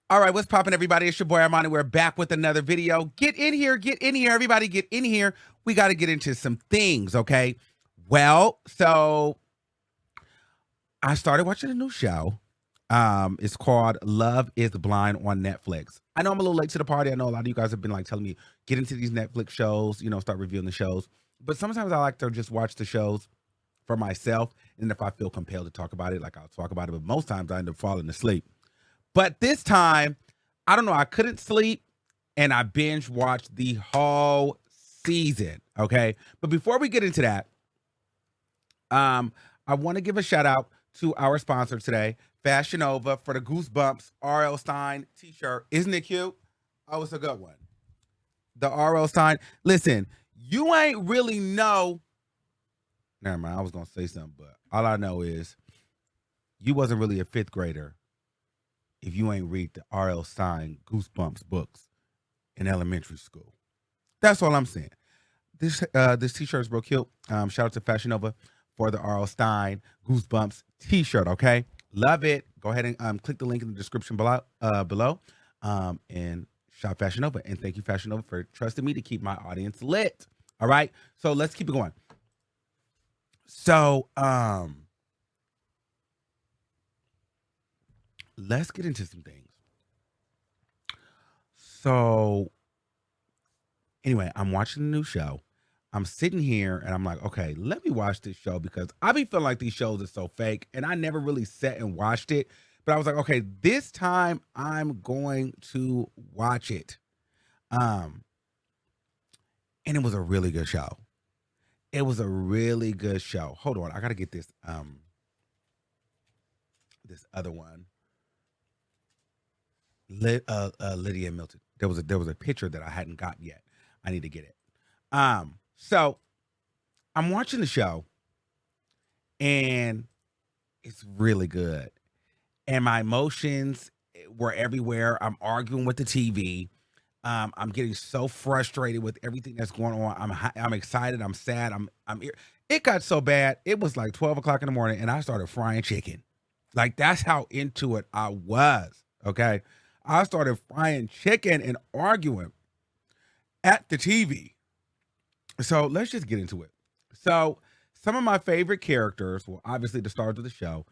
All right, what's poppin', everybody? It's your boy Armon, and we're back with another video. Get in here, everybody get in here. We got to get into some things, okay? Well, so I started watching a new show. It's called Love is Blind on Netflix. I know I'm a little late to the party. I know a lot of you guys have been like telling me, get into these Netflix shows, start reviewing the shows. But sometimes I like to just watch the shows for myself. And if I feel compelled to talk about it, like I'll talk about it. But most times I end up falling asleep. But this time, I don't know, I couldn't sleep and I binge watched the whole season, okay? But before we get into that, I want to give a shout out to our sponsor today, FashionNova, for the Goosebumps R.L. Stein t-shirt. Isn't it cute? Oh, it's a good one. The R.L. Stein. Listen, you ain't really know. Never mind, I was going to say something, but all I know is you wasn't really a fifth grader if you ain't read the R.L. Stein Goosebumps books in elementary school. That's all I'm saying. This t-shirt is real cute. Shout out to FashionNova for the R.L. Stein Goosebumps t-shirt, okay? Love it. Go ahead and click the link in the description below and shop FashionNova. And thank you, FashionNova, for trusting me to keep my audience lit. All right? So let's keep it going. So, let's get into some things. So, anyway, I'm watching a new show. I'm sitting here and I'm like, okay, let me watch this show because I be feeling like these shows are so fake and I never really sat and watched it. But I was like, okay, this time I'm going to watch it. And it was a really good show. It was a really good show. Hold on, I gotta get this this other one. Lydia Milton. There was a picture that I hadn't gotten yet. I need to get it. So I'm watching the show and it's really good. And my emotions were everywhere. I'm arguing with the TV. I'm getting so frustrated with everything that's going on. I'm excited. I'm sad. It got so bad. It was like 12 o'clock in the morning and I started frying chicken. Like that's how into it I was. Okay. I started frying chicken and arguing at the TV. So let's just get into it. So some of my favorite characters, well, obviously the stars of the show,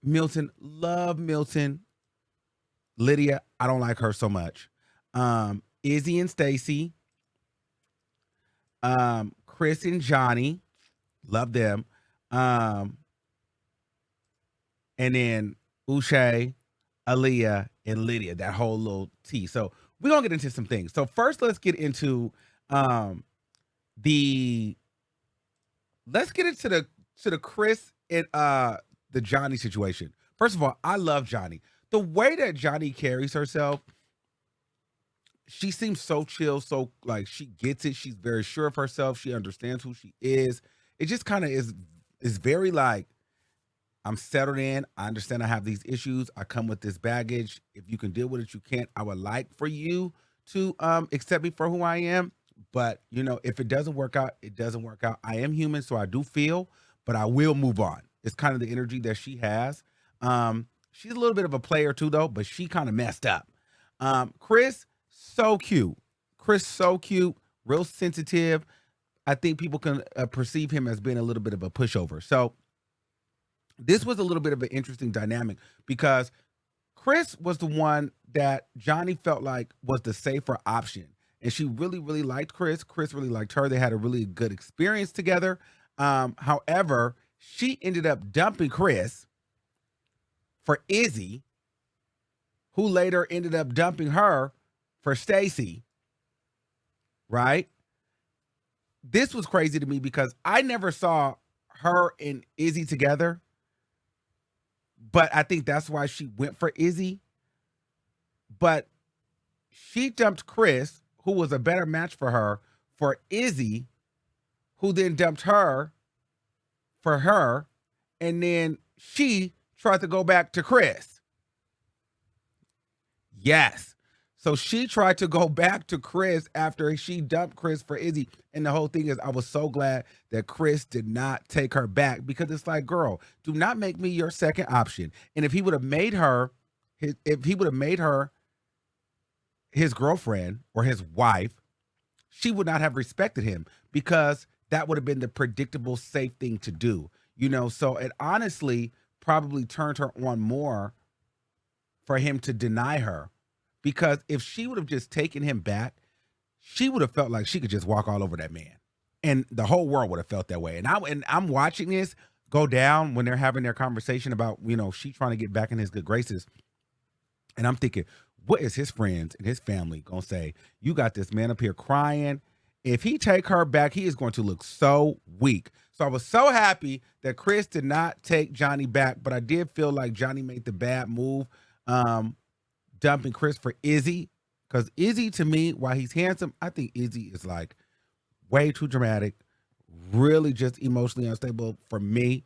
Milton, love Milton. Lydia, I don't like her so much. Izzy and Stacy, Chris and Johnny, love them. And then Uche, Aaliyah, and Lydia, that whole little T. So we're gonna get into some things. So first let's get into the Chris and the Johnny situation. First of all, I love Johnny. The way that Johnny carries herself, she seems so chill, so like she gets it. She's very sure of herself. She understands who she is. It just kind of is very like, I'm settled in. I understand I have these issues. I come with this baggage. If you can deal with it, you can't. I would like for you to accept me for who I am. But if it doesn't work out, it doesn't work out. I am human, so I do feel, but I will move on. It's kind of the energy that she has. She's a little bit of a player too, though, but she kind of messed up. Chris, so cute. Chris, so cute, real sensitive. I think people can perceive him as being a little bit of a pushover. So this was a little bit of an interesting dynamic because Chris was the one that Johnny felt like was the safer option. And she really, really liked Chris. Chris really liked her. They had a really good experience together. However, she ended up dumping Chris for Izzy, who later ended up dumping her for Stacy, right? This was crazy to me because I never saw her and Izzy together, but I think that's why she went for Izzy. But she dumped Chris, who was a better match for her, for Izzy, who then dumped her for her, and then she tried to go back to Chris. Yes. So she tried to go back to Chris after she dumped Chris for Izzy. And the whole thing is, I was so glad that Chris did not take her back because it's like, girl, do not make me your second option. And if he would have made her if he would have made her his girlfriend or his wife, she would not have respected him because that would have been the predictable, safe thing to do. So it honestly probably turned her on more for him to deny her, because if she would have just taken him back, she would have felt like she could just walk all over that man, and the whole world would have felt that way. And I'm watching this go down when they're having their conversation about she trying to get back in his good graces, and I'm thinking, what is his friends and his family gonna say? You got this man up here crying. If he take her back, he is going to look so weak. So I was so happy that Chris did not take Johnny back, but I did feel like Johnny made the bad move, dumping Chris for Izzy. Because Izzy, to me, while he's handsome, I think Izzy is like way too dramatic, really just emotionally unstable for me.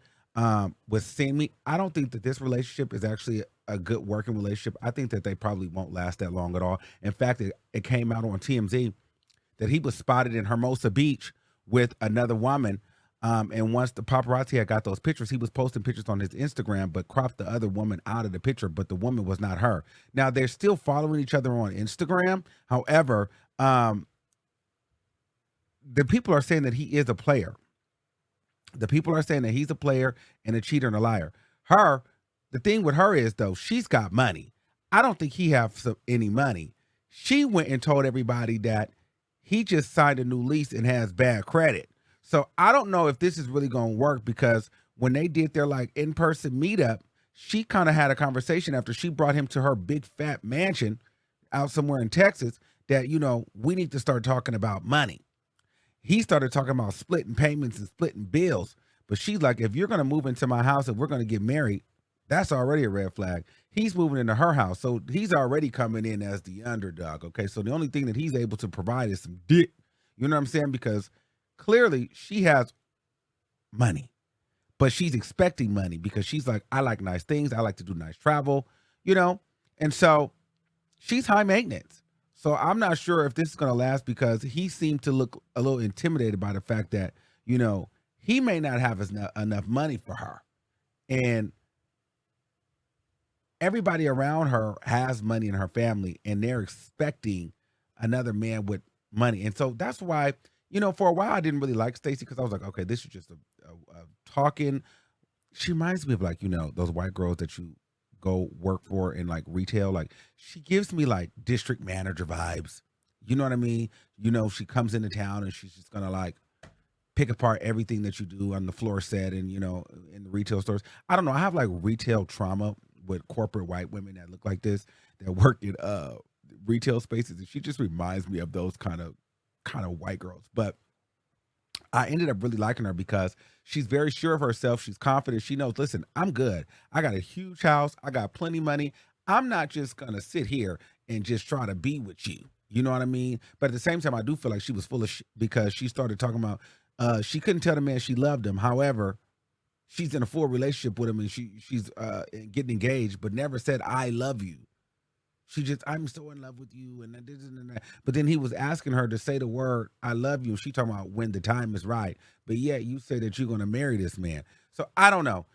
With Sammy, I don't think that this relationship is actually a good working relationship. I think that they probably won't last that long at all. In fact, it came out on TMZ that he was spotted in Hermosa Beach with another woman. And once the paparazzi had got those pictures, he was posting pictures on his Instagram, but cropped the other woman out of the picture, but the woman was not her. Now, they're still following each other on Instagram. However, the people are saying that he is a player. The people are saying that he's a player and a cheater and a liar. The thing with her is, though, she's got money. I don't think he has any money. She went and told everybody that he just signed a new lease and has bad credit. So I don't know if this is really going to work, because when they did their in-person meetup, she kind of had a conversation after she brought him to her big fat mansion out somewhere in Texas that, we need to start talking about money. He started talking about splitting payments and splitting bills. But she's like, if you're going to move into my house and we're going to get married, that's already a red flag. He's moving into her house. So he's already coming in as the underdog. Okay. So the only thing that he's able to provide is some dick. You know what I'm saying? Because clearly she has money, but she's expecting money because she's like, I like nice things. I like to do nice travel, and so she's high maintenance. So I'm not sure if this is going to last, because he seemed to look a little intimidated by the fact that, he may not have enough money for her. And everybody around her has money in her family, and they're expecting another man with money. And so that's why, for a while I didn't really like Stacey, because I was like, okay, this is just a talking. She reminds me of those white girls that you go work for in retail. She gives me district manager vibes. You know what I mean? She comes into town and she's just gonna pick apart everything that you do on the floor set and in the retail stores. I don't know. I have retail trauma with corporate white women that look like this, that work in retail spaces, and she just reminds me of those kind of white girls. But I ended up really liking her because she's very sure of herself. She's confident. She knows, listen, I'm good. I got a huge house. I got plenty of money. I'm not just going to sit here and just try to be with you. You know what I mean? But at the same time, I do feel like she was full of shit, because she started talking about she couldn't tell the man she loved him. However, she's in a full relationship with him, and she's getting engaged, but never said, I love you. She just, I'm so in love with you, and this and that. But then he was asking her to say the word, I love you. She talking about when the time is right. But yet you say that you're going to marry this man. So I don't know.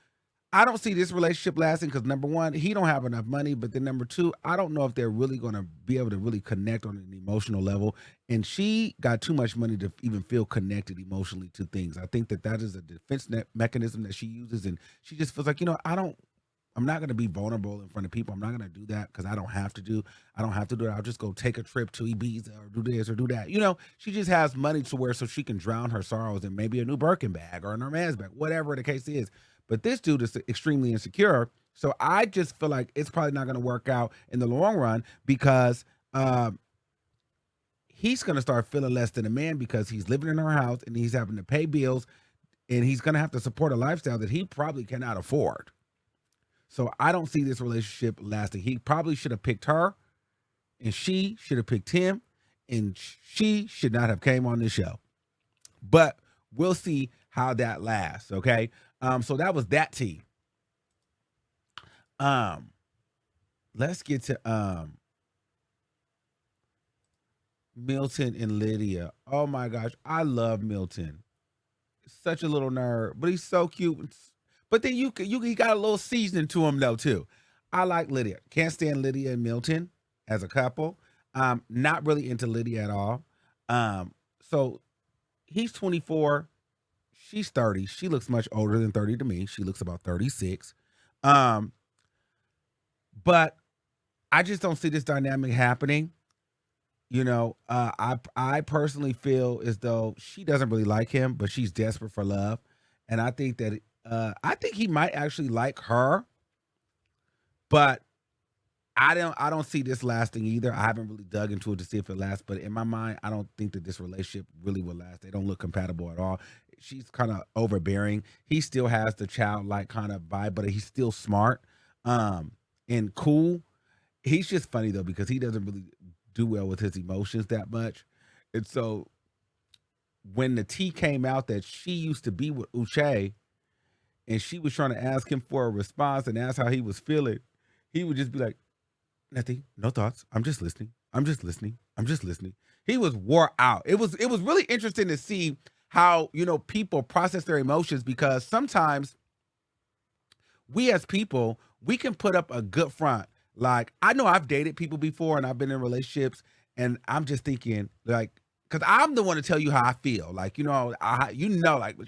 I don't see this relationship lasting, because number one, he don't have enough money. But then number two, I don't know if they're really going to be able to really connect on an emotional level. And she got too much money to even feel connected emotionally to things. I think that is a defense mechanism that she uses. And she just feels like, I'm not going to be vulnerable in front of people. I'm not going to do that because I don't have to do it. I'll just go take a trip to Ibiza or do this or do that. She just has money to where so she can drown her sorrows in maybe a new Birkin bag or an Hermes bag, whatever the case is. But this dude is extremely insecure. So I just feel like it's probably not going to work out in the long run, because he's going to start feeling less than a man because he's living in her house and he's having to pay bills, and he's going to have to support a lifestyle that he probably cannot afford. So I don't see this relationship lasting. He probably should have picked her, and she should have picked him, and she should not have came on this show. But we'll see how that lasts, okay? So that was that tea. Let's get to Milton and Lydia. Oh my gosh, I love Milton. Such a little nerd, but he's so cute. But then he got a little seasoning to him though too. I like Lydia. Can't stand Lydia and Milton as a couple. Not really into Lydia at all. So he's 24. She's 30. She looks much older than 30 to me. She looks about 36. Um, but I just don't see this dynamic happening. I personally feel as though she doesn't really like him, but she's desperate for love, and I think he might actually like her, but I don't see this lasting either. I haven't really dug into it to see if it lasts, but in my mind, I don't think that this relationship really will last. They don't look compatible at all. She's kind of overbearing. He still has the childlike kind of vibe, but he's still smart, and cool. He's just funny though because he doesn't really do well with his emotions that much. And so when the tea came out that she used to be with Uche and she was trying to ask him for a response and ask how he was feeling, he would just be like, nothing, no thoughts. I'm just listening. I'm just listening. I'm just listening. He was wore out. It was really interesting to see how, people process their emotions because sometimes we as people, we can put up a good front. Like, I know I've dated people before and I've been in relationships and I'm just thinking like, cause I'm the one to tell you how I feel. Like, like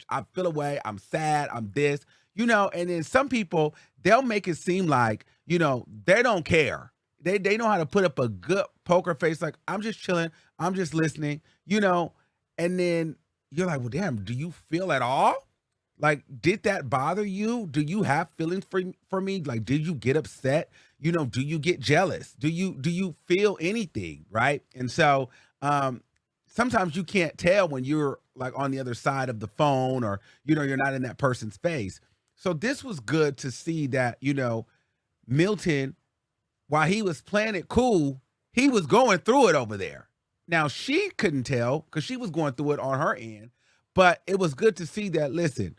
I feel away, I'm sad, I'm this, and then some people, they'll make it seem like, they don't care. They know how to put up a good poker face. Like, I'm just chilling. I'm just listening, and then you're like, well, damn, do you feel at all? Like, did that bother you? Do you have feelings for me? Like, did you get upset? Do you get jealous? Do you feel anything? Right. And so sometimes you can't tell when you're like on the other side of the phone or, you're not in that person's face. So this was good to see that, Milton, while he was playing it cool, he was going through it over there. Now she couldn't tell because she was going through it on her end, but it was good to see that, listen,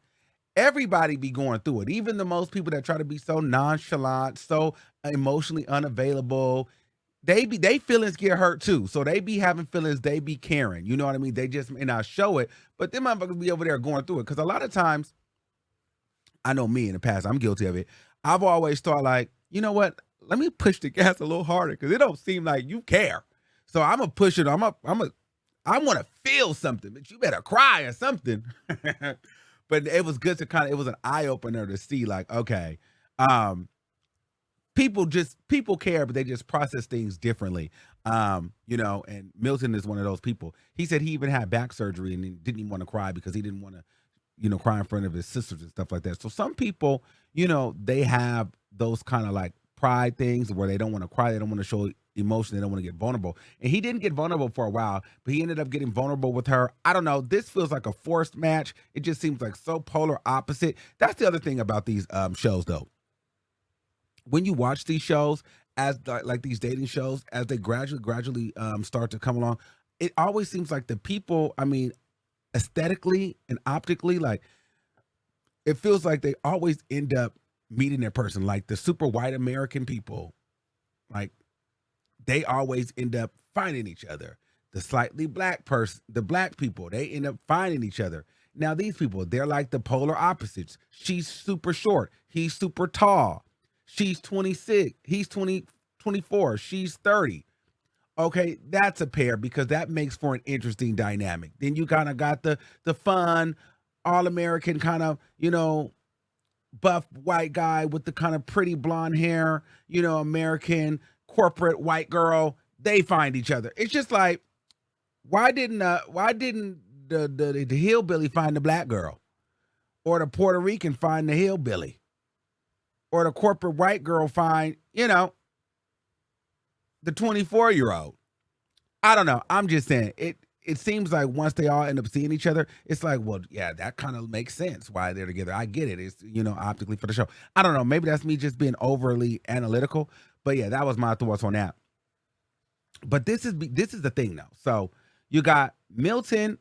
everybody be going through it. Even the most people that try to be so nonchalant, so emotionally unavailable, they feelings get hurt too. So they be having feelings, they be caring. You know what I mean? They just may not show it, but them motherfuckers be over there going through it. Because a lot of times, I know me in the past, I'm guilty of it. I've always thought like, you know what? Let me push the gas a little harder because it don't seem like you care. So I'm gonna push it. I want to feel something, but you better cry or something. But it was good to it was an eye opener to see like, okay, people care, but they just process things differently. And Milton is one of those people. He said he even had back surgery and he didn't even want to cry because he didn't want to, cry in front of his sisters and stuff like that. So some people, they have those kind of like pride things where they don't want to cry, they don't want to show emotion, they don't want to get vulnerable. And he didn't get vulnerable for a while, but he ended up getting vulnerable with her. I don't know. This feels like a forced match. It just seems like so polar opposite. That's the other thing about these shows though. When you watch these shows as like these dating shows, as they gradually start to come along, it always seems like the people, I mean, aesthetically and optically, like it feels like they always end up meeting their person. Like the super white American people, like they always end up finding each other. The slightly black person, the black people, they end up finding each other. Now these people, they're like the polar opposites. She's super short. He's super tall. She's 26. He's 24. She's 30. Okay, that's a pair because that makes for an interesting dynamic. Then you kind of got the fun, all-American kind of, buff white guy with the kind of pretty blonde hair, American corporate white girl. They find each other. It's just like, why didn't the hillbilly find the black girl? Or the Puerto Rican find the hillbilly? Or the corporate white girl find, the 24-year-old. I don't know. I'm just saying it seems like once they all end up seeing each other, it's like, well, yeah, that kind of makes sense why they're together. I get it. It's, optically for the show. I don't know. Maybe that's me just being overly analytical. But yeah, that was my thoughts on that. But this is the thing though. So you got Milton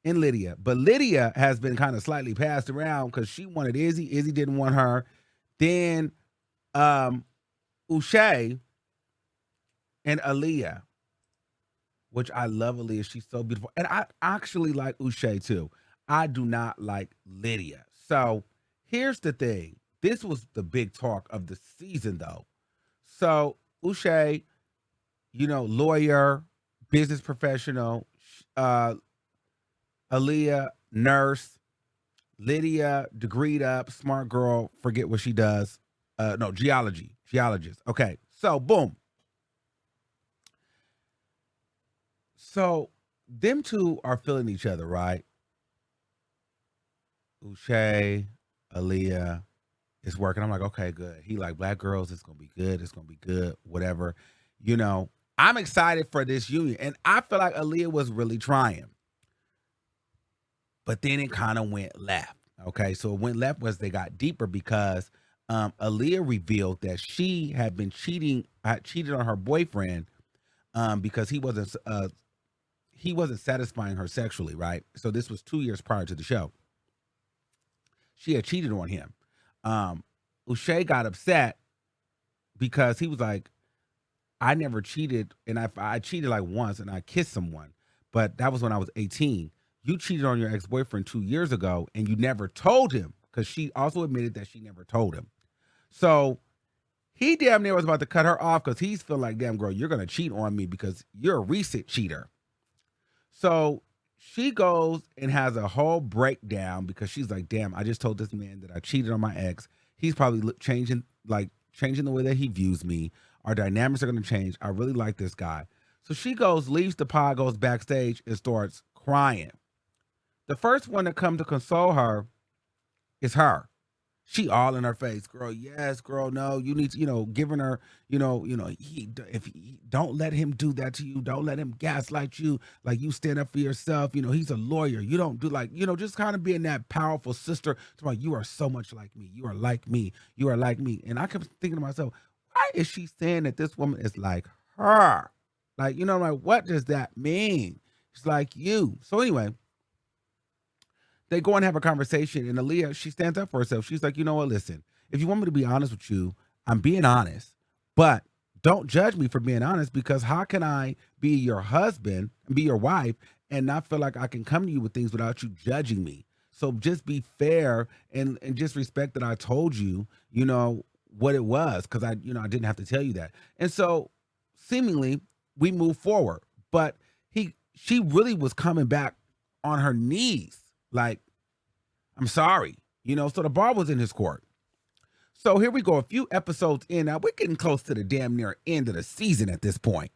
and Lydia, but Lydia has been kind of slightly passed around because she wanted Izzy. Izzy didn't want her. Then Uche and Aaliyah, which I love Aaliyah. She's so beautiful. And I actually like Uche too. I do not like Lydia. So here's the thing. This was the big talk of the season though. So Uche, lawyer, business professional, uh, Aaliyah, nurse, Lydia, degreed up, smart girl, forget what she does. No, geologist. Okay, so boom. So them two are feeling each other, right? Uche, Aaliyah, it's working. I'm like, okay, good. He like black girls. It's gonna be good. It's gonna be good. Whatever. I'm excited for this union, and I feel like Aaliyah was really trying, but then it kind of went left. Okay, so it went left was they got deeper because Aaliyah revealed that she had been cheated on her boyfriend because he wasn't satisfying her sexually, right? So this was 2 years prior to the show. She had cheated on him. Uche got upset because he was like, I never cheated, and I cheated like once, and I kissed someone, but that was when I was 18. You cheated on your ex-boyfriend 2 years ago, and you never told him, because she also admitted that she never told him. So he damn near was about to cut her off because he's feeling like, damn girl, you're going to cheat on me because you're a recent cheater. So she goes and has a whole breakdown because she's like, damn, I just told this man that I cheated on my ex. He's probably changing the way that he views me. Our dynamics are going to change. I really like this guy. So she leaves the pod, goes backstage, and starts crying. The first one to come to console her is her. She all in her face, girl. Yes, girl. No, you need to, giving her, don't let him do that to you. Don't let him gaslight you. Like, you stand up for yourself. He's a lawyer. You don't do just kind of being that powerful sister. It's like, you are so much like me. You are like me. You are like me. And I kept thinking to myself, why is she saying that this woman is like her? Like, what does that mean? It's like you. So anyway, they go and have a conversation, and Aaliyah, she stands up for herself. She's like, you know what, listen, if you want me to be honest with you, I'm being honest, but don't judge me for being honest, because how can I be your husband, be your wife, and not feel like I can come to you with things without you judging me? So just be fair and just respect that I told you, what it was, because I didn't have to tell you that. And so seemingly we move forward, but she really was coming back on her knees. Like, I'm sorry, so the ball was in his court. So here we go, a few episodes in. Now we're getting close to the damn near end of the season at this point.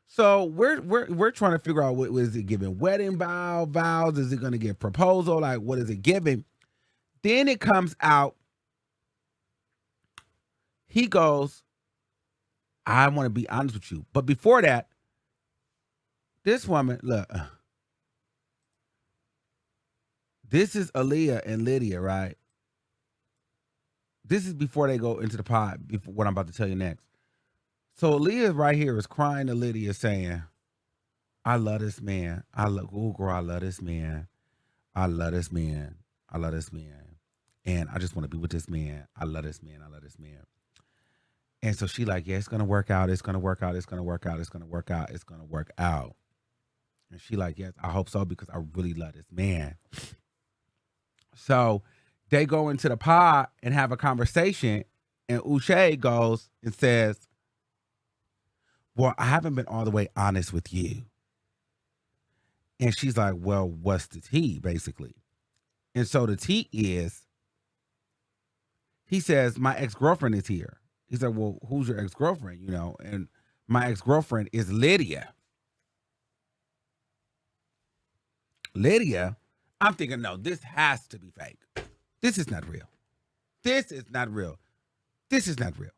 So we're trying to figure out, what is it giving? Wedding vows? Is it going to give proposal? Like, what is it giving? Then it comes out. He goes, I want to be honest with you. But before that, this woman, look. This is Aaliyah and Lydia, right? This is before they go into the pod, before what I'm about to tell you next. So Aaliyah right here is crying to Lydia, saying, I love this man. I love this man. I love this man. I love this man. And I just want to be with this man. I love this man. I love this man. And so she like, yeah, it's going to work out. It's going to work out. It's going to work out. It's going to work out. It's going to work out. And she like, yes, I hope so, because I really love this man. So they go into the pod and have a conversation, and Uche goes and says, well, I haven't been all the way honest with you. And she's like, well, what's the tea, basically? And so the tea is, he says, my ex-girlfriend is here. He's like, well, who's your ex-girlfriend? And my ex-girlfriend is Lydia. Lydia? I'm thinking, no, this has to be fake. This is not real. This is not real. This is not real.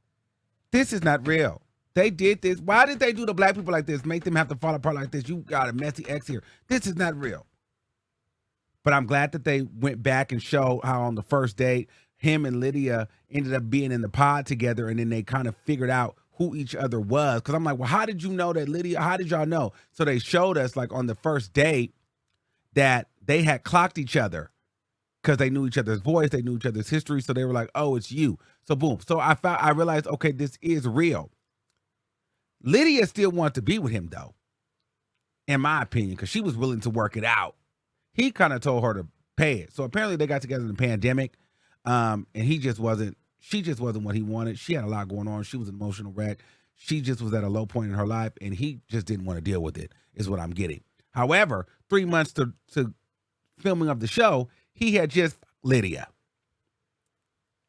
This is not real. They did this. Why did they do the black people like this? Make them have to fall apart like this? You got a messy ex here. This is not real. But I'm glad that they went back and showed how on the first date, him and Lydia ended up being in the pod together, and then they kind of figured out who each other was. Because I'm like, well, how did you know that, Lydia? How did y'all know? So they showed us, like, on the first date, that they had clocked each other because they knew each other's voice, they knew each other's history, so they were like, oh, it's you. So boom. So I realized, okay, this is real. Lydia still wanted to be with him, though, in my opinion, because she was willing to work it out. He kind of told her to pay it. So apparently they got together in the pandemic, and he just wasn't she just wasn't what he wanted. She had a lot going on. She was an emotional wreck. She just was at a low point in her life, and he just didn't want to deal with it, is what I'm getting. However, 3 months to filming of the show, he had just Lydia.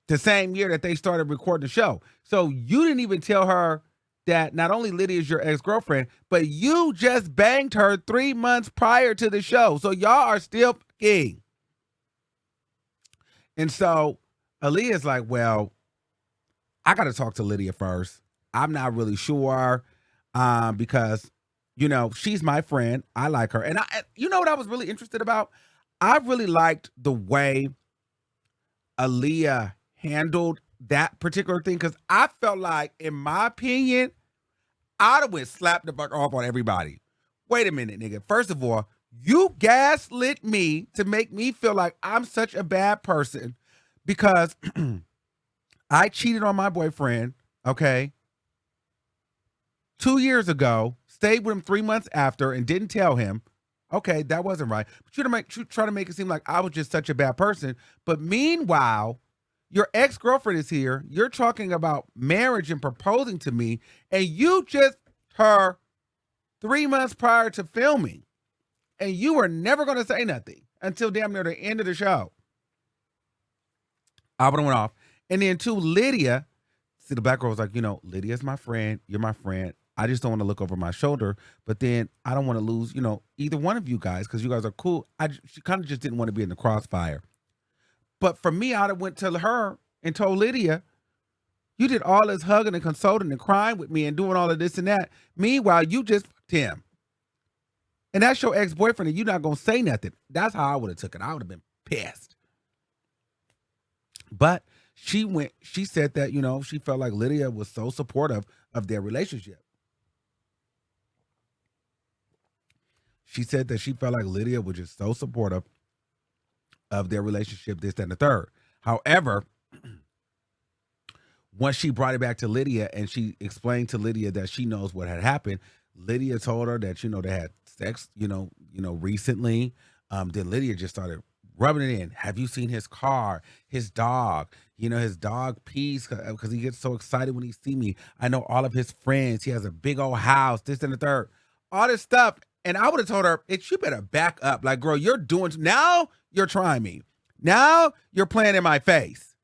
The same year that they started recording the show. So you didn't even tell her that not only Lydia is your ex-girlfriend, but you just banged her 3 months prior to the show. So y'all are still fucking. And so Aaliyah's like, well, I got to talk to Lydia first. I'm not really sure because, you know, she's my friend. I like her. And you know what I was really interested about? I really liked the way Aaliyah handled that particular thing, because I felt like, in my opinion, I'd have went slap the fuck off on everybody. Wait a minute, nigga. First of all, you gaslit me to make me feel like I'm such a bad person because I cheated on my boyfriend, okay, 2 years ago, stayed with him 3 months after and didn't tell him. Okay, that wasn't right. But you try to make it seem like I was just such a bad person. But meanwhile, your ex-girlfriend is here. You're talking about marriage and proposing to me, and you just her 3 months prior to filming, and you were never going to say nothing until damn near the end of the show. I would have went off. And then to Lydia, see, the black girl was like, you know, Lydia's my friend. You're my friend. I just don't want to look over my shoulder, but then I don't want to lose, you know, either one of you guys, because you guys are cool. She kind of just didn't want to be in the crossfire. But for me, I'd have went to her and told Lydia, you did all this hugging and consoling and crying with me and doing all of this and that. Meanwhile, you just fucked him. And that's your ex-boyfriend, and you're not going to say nothing. That's how I would have took it. I would have been pissed. But she said that, you know, she felt like Lydia was so supportive of their relationship. She said that she felt like Lydia was just so supportive of their relationship, this, that, and the third. However, once she brought it back to Lydia and she explained to Lydia that she knows what had happened, Lydia told her that, you know, they had sex, you know, recently. Then Lydia just started rubbing it in. Have you seen his car, his dog? You know, his dog pees because he gets so excited when he sees me. I know all of his friends. He has a big old house, this and the third. All this stuff. And I would have told her, you better back up. Like, girl, now you're trying me. Now you're playing in my face.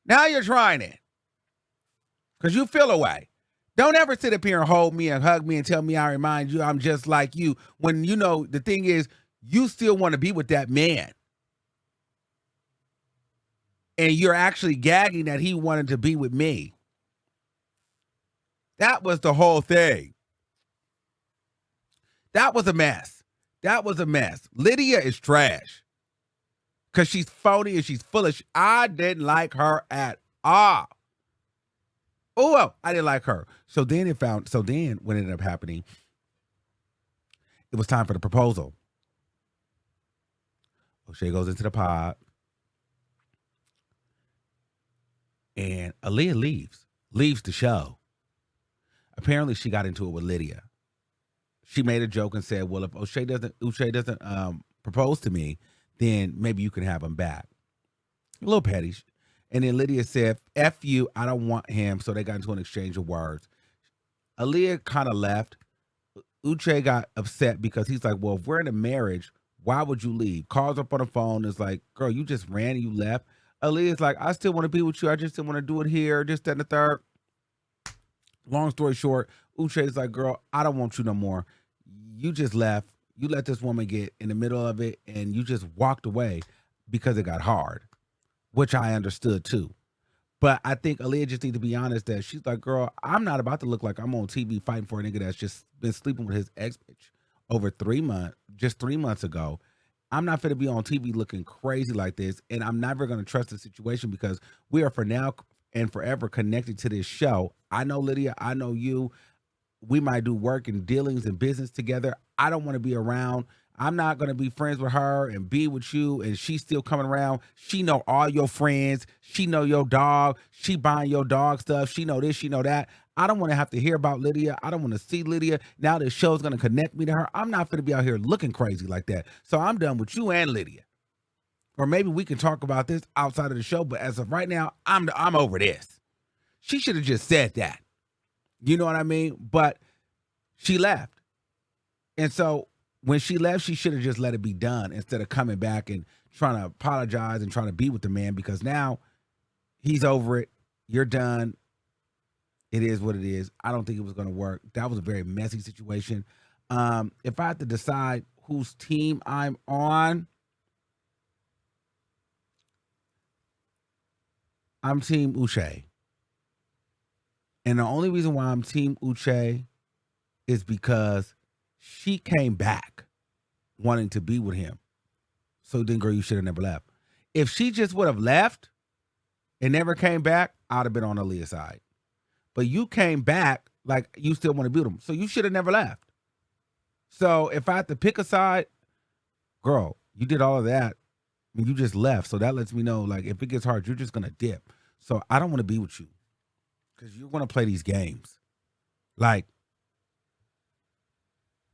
Now you're trying it. Because you feel away. Don't ever sit up here and hold me and hug me and tell me I remind you I'm just like you. When, you know, the thing is, you still want to be with that man. And you're actually gagging that he wanted to be with me. That was the whole thing. That was a mess. That was a mess. Lydia is trash. Because she's phony and she's full of I didn't like her at all. Oh, well, I didn't like her. So then what ended up happening, it was time for the proposal. Uche goes into the pod. And Aaliyah leaves the show. Apparently she got into it with Lydia. She made a joke and said, well, if Uche doesn't propose to me, then maybe you can have him back. A little petty. And then Lydia said, F you, I don't want him. So they got into an exchange of words. Aaliyah kind of left. Uche got upset because he's like, well, if we're in a marriage, why would you leave? Calls up on the phone. Is like, girl, you just ran and you left. Aaliyah's like, I still want to be with you. I just didn't want to do it here. This, that, and the third. Long story short, Uche's like, girl, I don't want you no more. You just left. You let this woman get in the middle of it, and you just walked away because it got hard, which I understood too. But I think Aaliyah just needs to be honest that she's like, girl, I'm not about to look like I'm on TV fighting for a nigga that's just been sleeping with his ex-bitch over 3 months, just 3 months ago. I'm not going to be on TV looking crazy like this, and I'm never going to trust the situation because we are for now and forever connected to this show. I know Lydia. I know you. We might do work and dealings and business together. I don't want to be around. I'm not going to be friends with her and be with you, and she's still coming around. She know all your friends. She know your dog. She buying your dog stuff. She know this, she know that. I don't want to have to hear about Lydia. I don't want to see Lydia. Now this show's going to connect me to her. I'm not going to be out here looking crazy like that. So I'm done with you and Lydia. or maybe we can talk about this outside of the show. But as of right now, I'm over this. She should have just said that. You know what I mean? But she left. And so when she left, she should have just let it be done instead of coming back and trying to apologize and trying to be with the man, because now he's over it. You're done. It is what it is. I don't think it was going to work. That was a very messy situation. If I had to decide whose team I'm on, I'm Team Uche. And the only reason why I'm Team Uche is because she came back wanting to be with him. So then, girl, you should have never left. If she just would have left and never came back, I'd have been on Aaliyah's side. But you came back like you still want to be with him. So you should have never left. So if I had to pick a side, girl, you did all of that and you just left. So that lets me know, like, if it gets hard, you're just going to dip. So I don't want to be with you because you're going to play these games. Like,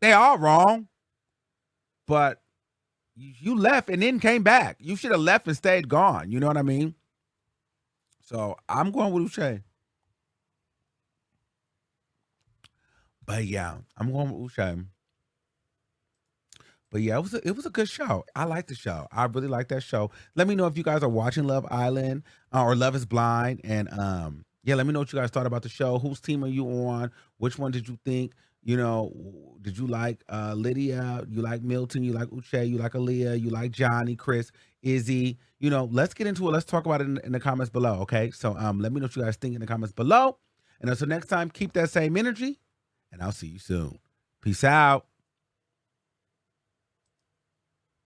they are wrong, but you left and then came back. You should have left and stayed gone. You know what I mean? So I'm going with Uche. But yeah, I'm going with Uche. But yeah, it was a good show. I like the show. I really like that show. Let me know if you guys are watching Love Island or Love is Blind. And yeah, let me know what you guys thought about the show. Whose team are you on? Which one did you think? You know, did you like Lydia? You like Milton? You like Uche? You like Aaliyah? You like Johnny, Chris, Izzy? You know, let's get into it. Let's talk about it in the comments below, okay? So let me know what you guys think in the comments below. And until next time, keep that same energy, and I'll see you soon. Peace out.